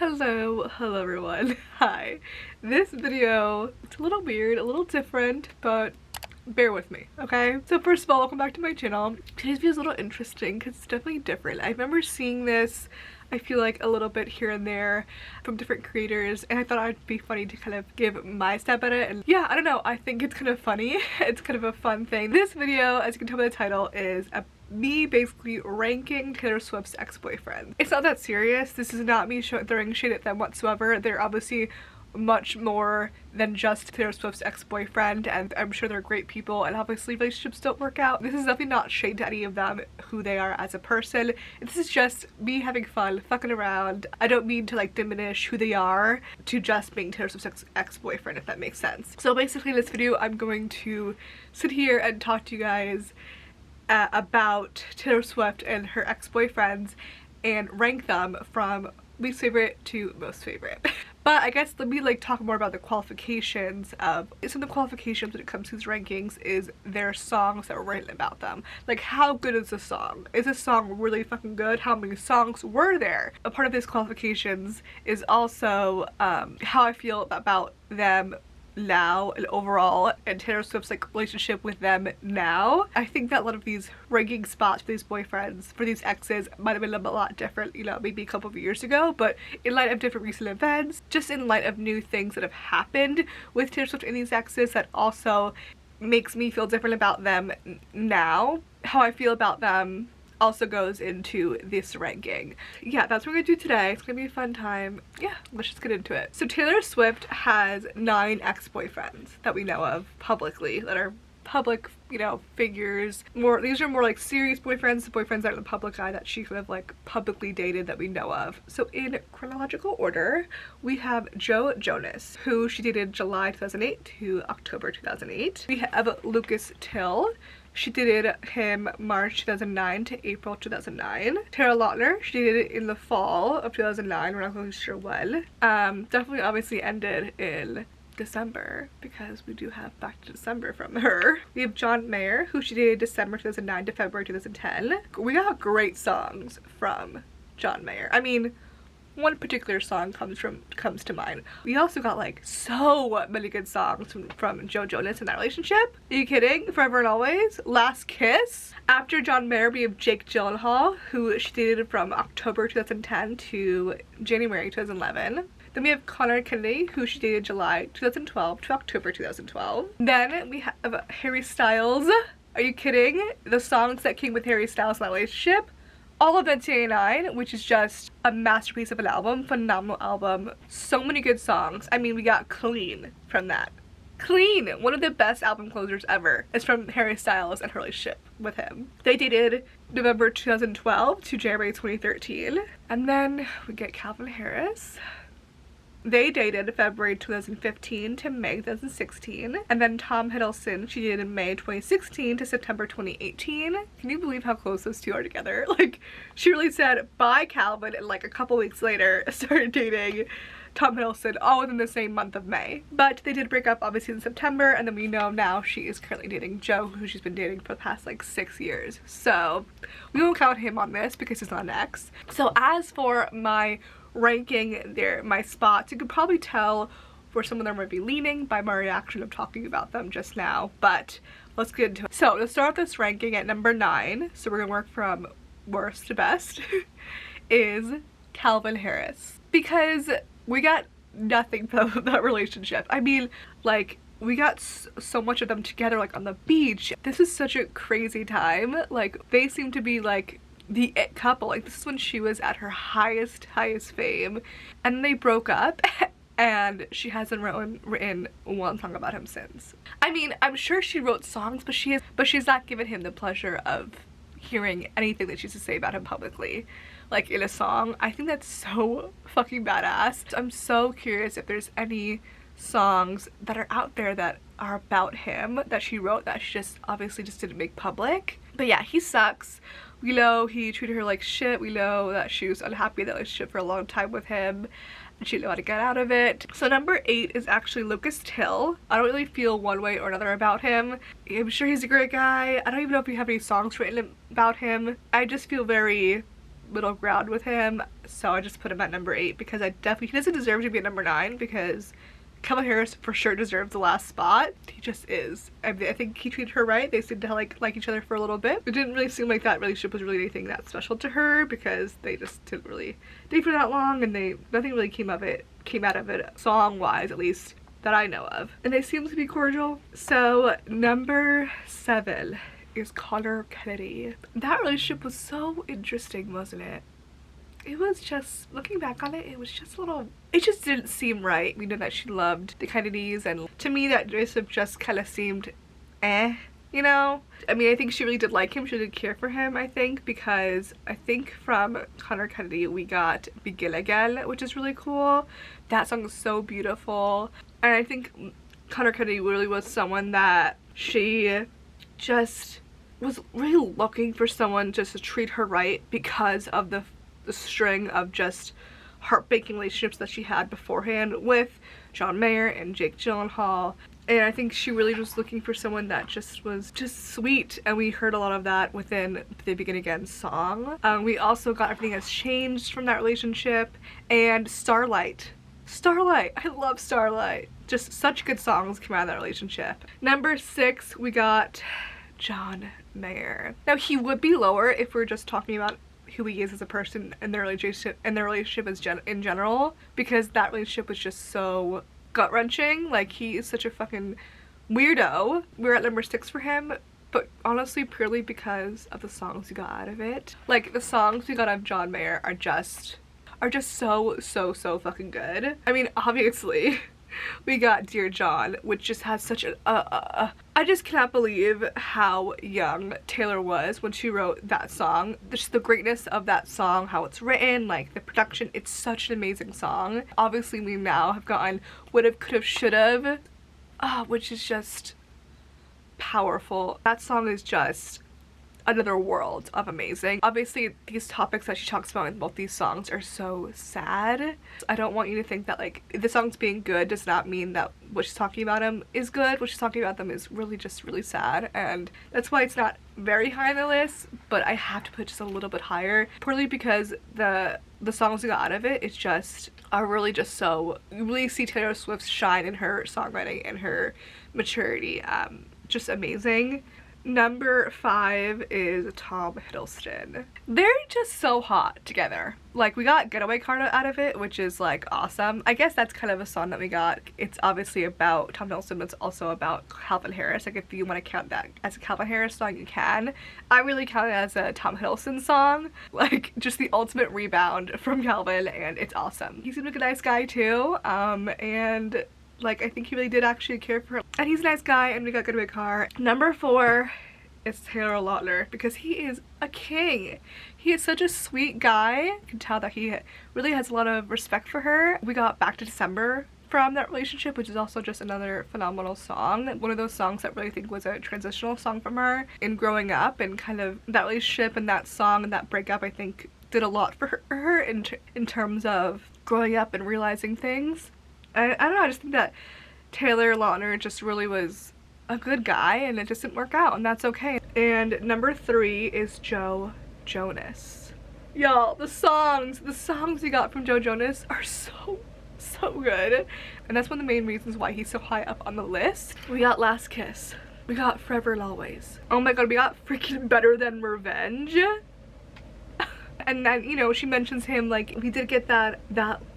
Hello everyone. Hi. This video, it's a little weird, a little different, but bear with me, okay? So first of all, welcome back to my channel. Today's video is a little interesting because it's definitely different. I remember seeing this, I feel like a little bit here and there from different creators, and I thought it'd be funny to kind of give my stab at it. And yeah, I don't know, I think it's kind of funny. It's kind of a fun thing. This video, as you can tell by the title, is me basically ranking Taylor Swift's ex-boyfriends. It's not that serious. This is not me throwing shade at them whatsoever. They're obviously much more than just Taylor Swift's ex-boyfriend, and I'm sure they're great people, and obviously relationships don't work out. This is definitely not shade to any of them, who they are as a person. This is just me having fun, fucking around. I don't mean to like diminish who they are to just being Taylor Swift's ex-boyfriend, if that makes sense. So basically in this video, I'm going to sit here and talk to you guys about Taylor Swift and her ex-boyfriends and rank them from least favorite to most favorite. But I guess let me like talk more about the qualifications of some of the qualifications when it comes to these rankings is their songs that were written about them. Like, how good is the song? Is this song really fucking good? How many songs were there? A part of these qualifications is also how I feel about them now and overall, and Taylor Swift's like relationship with them now. I think that a lot of these ranking spots for these boyfriends, for these exes, might have been a lot different, you know, maybe a couple of years ago, but in light of different recent events, just in light of new things that have happened with Taylor Swift and these exes, that also makes me feel different about them now. How I feel about them also goes into this ranking. Yeah, that's what we're gonna do today. It's gonna be a fun time. Yeah, let's just get into it. So Taylor Swift has 9 ex-boyfriends that we know of publicly, that are public, you know, figures. These are more like serious boyfriends, the boyfriends that are in the public eye that she kind of like publicly dated that we know of. So in chronological order, we have Joe Jonas, who she dated July 2008 to October 2008. We have Lucas Till. She dated him March 2009 to April 2009. Tara Lautner, she dated in the fall of 2009. We're not really sure when. Definitely obviously ended in December, because we do have Back to December from her. We have John Mayer, who she dated December 2009 to February 2010. We got great songs from John Mayer. I mean, one particular song comes to mind. We also got like so many good songs from Joe Jonas in that relationship. Are you kidding? Forever and Always, Last Kiss. After John Mayer, we have Jake Gyllenhaal, who she dated from October 2010 to January 2011. Then we have Connor Kennedy, who she dated July 2012 to October 2012. Then we have Harry Styles. Are you kidding? The songs that came with Harry Styles in that relationship. All of 1989, which is just a masterpiece of an album, phenomenal album, so many good songs. I mean, we got Clean from that. Clean, one of the best album closers ever, is from Harry Styles and her relationship with him. They dated November 2012 to January 2013. And then we get Calvin Harris. They dated February 2015 to May 2016. And then Tom Hiddleston, she dated May 2016 to September 2018. Can you believe how close those two are together? Like, she really said bye Calvin, and like a couple weeks later started dating Tom Hiddleston, all within the same month of May. But they did break up obviously in September, and then we know now she is currently dating Joe, who she's been dating for the past like 6 years. So we won't count him on this because he's not an ex. So as for my ranking my spots, you could probably tell where some of them might be leaning by my reaction of talking about them just now, but let's get into it. So to start this ranking at number 9, so we're gonna work from worst to best, is Calvin Harris, because we got nothing from that relationship. I mean, like, we got so much of them together, like on the beach. This is such a crazy time. Like, they seem to be like the it couple. Like, this is when she was at her highest fame, and they broke up and she hasn't written one song about him since. I mean, I'm sure she wrote songs, but she's not given him the pleasure of hearing anything that she has to say about him publicly, like in a song. I think that's so fucking badass. I'm so curious if there's any songs that are out there that are about him that she wrote that she just obviously just didn't make public. But yeah, he sucks. We know he treated her like shit. We know that she was unhappy in that relationship for a long time with him, and she didn't know how to get out of it. So number 8 is actually Lucas Till. I don't really feel one way or another about him. I'm sure he's a great guy. I don't even know if we have any songs written about him. I just feel very middle ground with him, so I just put him at number 8 because he doesn't deserve to be at number 9 because Calvin Harris for sure deserves the last spot. He just is. I think he treated her right. They seemed to like each other for a little bit. It didn't really seem like that relationship was really anything that special to her because they just didn't really date for that long, and nothing really came out of it song wise, at least that I know of. And they seem to be cordial. So number 7 is Connor Kennedy. That relationship was so interesting, wasn't it? It was just, looking back on it, it was just a little, it just didn't seem right. We know that she loved the Kennedys, and to me that relationship just kind of seemed you know? I mean, I think she really did like him, she did care for him, I think, because I think from Connor Kennedy we got Begin Again, which is really cool. That song is so beautiful, and I think Connor Kennedy really was someone that she just was really looking for someone just to treat her right because of the string of just heartbreaking relationships that she had beforehand with John Mayer and Jake Gyllenhaal. And I think she really was looking for someone that just was just sweet, and we heard a lot of that within the Begin Again song. We also got Everything Has Changed from that relationship, and Starlight. I love Starlight. Just such good songs came out of that relationship. Number 6, we got John Mayer. Now he would be lower if we're just talking about who he is as a person and their relationship in general, because that relationship was just so gut-wrenching. Like, he is such a fucking weirdo. We're at number 6 for him, but honestly purely because of the songs we got out of it. Like, the songs we got out of John Mayer are just so fucking good. I mean, obviously we got Dear John, which just has such an I just cannot believe how young Taylor was when she wrote that song. Just the greatness of that song, how it's written, like the production, it's such an amazing song. Obviously we now have gotten Would've, Could've, Should've, which is just powerful. That song is just another world of amazing. Obviously these topics that she talks about in both these songs are so sad. I don't want you to think that like the songs being good does not mean that what she's talking about them is good. What she's talking about them is really just really sad, and that's why it's not very high on the list, but I have to put it just a little bit higher, purely because the songs we got out of it is just are really just so, you really see Taylor Swift's shine in her songwriting and her maturity. Just amazing. Number 5 is Tom Hiddleston. They're just so hot together. Like, we got Getaway Car out of it, which is like awesome. I guess that's kind of a song that we got. It's obviously about Tom Hiddleston, but it's also about Calvin Harris. Like, if you want to count that as a Calvin Harris song, you can. I really count it as a Tom Hiddleston song. Like, just the ultimate rebound from Calvin, and it's awesome. He seemed like a nice guy too, and like, I think he really did actually care for her. And he's a nice guy, and we got Getaway Car. Number 4 is Taylor Lautner, because he is a king. He is such a sweet guy. You can tell that he really has a lot of respect for her. We got Back to December from that relationship, which is also just another phenomenal song. One of those songs that I really think was a transitional song from her in growing up, and kind of that relationship and that song and that breakup, I think, did a lot for her in terms of growing up and realizing things. I don't know, I just think that Taylor Lautner just really was a good guy, and it just didn't work out, and that's okay. And number 3 is Joe Jonas. Y'all, the songs we got from Joe Jonas are so good, and that's one of the main reasons why he's so high up on the list. We got Last Kiss, we got Forever and Always, oh my god, we got freaking Better Than Revenge. And then, you know, she mentions him, like, we did get that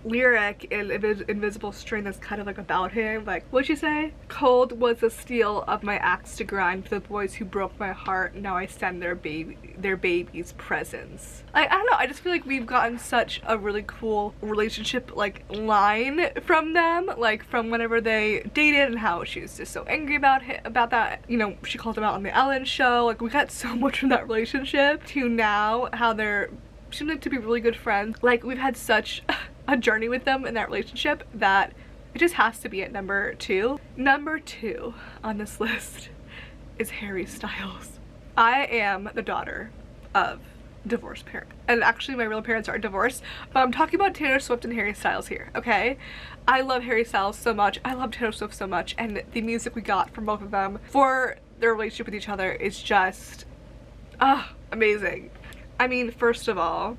lyric in Invisible String that's kind of like about him. Like, what'd she say? Cold was the steel of my axe to grind for the boys who broke my heart. Now I stand their baby's presence. I don't know, I just feel like we've gotten such a really cool relationship, like, line from them. Like, from whenever they dated and how she was just so angry about that. You know, she called him out on the Ellen show. Like, we got so much from that relationship to now how they're seem like to be really good friends. Like, we've had such a journey with them in that relationship that it just has to be at number 2. Number 2 on this list is Harry Styles. I am the daughter of divorced parents, and actually my real parents are divorced, but I'm talking about Taylor Swift and Harry Styles here, okay? I love Harry Styles so much, I love Taylor Swift so much, and the music we got from both of them for their relationship with each other is just amazing. I mean, first of all,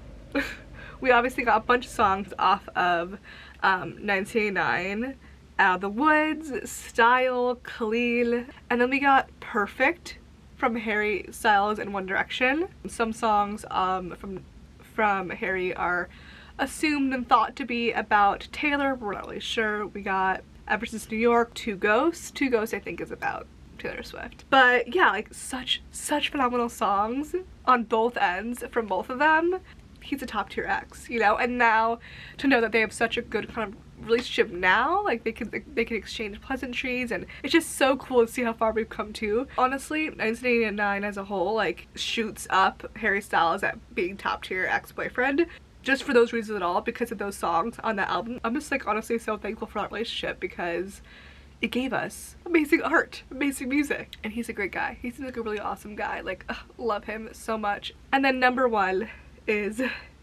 we obviously got a bunch of songs off of 1989. Out of the Woods, Style, Khalil, and then we got Perfect from Harry Styles and One Direction. Some songs from Harry are assumed and thought to be about Taylor, we're not really sure. We got Ever Since New York, Two Ghosts. Two Ghosts I think is about Taylor Swift. But yeah, like such phenomenal songs on both ends from both of them. He's a top tier ex, you know, and now to know that they have such a good kind of relationship now, like they can exchange pleasantries, and it's just so cool to see how far we've come to. Honestly, 1989 as a whole like shoots up Harry Styles at being top tier ex-boyfriend just for those reasons at all, because of those songs on that album. I'm just like honestly so thankful for that relationship because it gave us amazing art, amazing music, and he's a great guy. He seems like a really awesome guy. Like, ugh, love him so much. And then number one is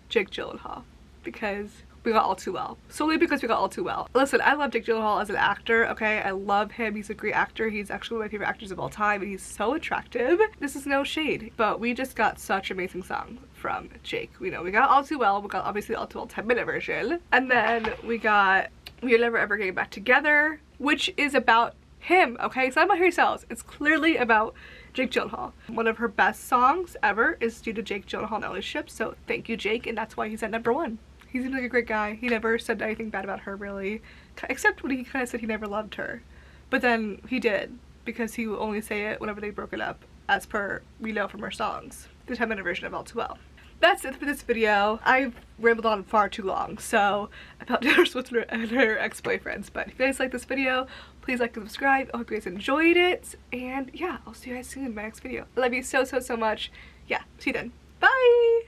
Jake Gyllenhaal, because we got All Too Well. Solely because we got All Too Well. Listen, I love Jake Gyllenhaal as an actor, okay? I love him. He's a great actor. He's actually one of my favorite actors of all time, and he's so attractive. This is no shade, but we just got such amazing songs from Jake. You know, we got All Too Well. We got obviously All Too Well 10-minute version. And then we got We Are Never Ever Getting Back Together, which is about him, okay? It's not about Harry Styles. It's clearly about Jake Gyllenhaal. One of her best songs ever is due to Jake Gyllenhaal and relationship, so thank you, Jake, and that's why he's at number one. He seems like a great guy. He never said anything bad about her, really, except when he kind of said he never loved her. But then he did, because he would only say it whenever they broke it up, as per we know from her songs. The 10-minute version of All Too Well. That's it for this video. I've rambled on far too long, so about Taylor Swift and her ex-boyfriends. But if you guys like this video, please like and subscribe. I hope you guys enjoyed it. And yeah, I'll see you guys soon in my next video. I love you so much. Yeah, see you then. Bye!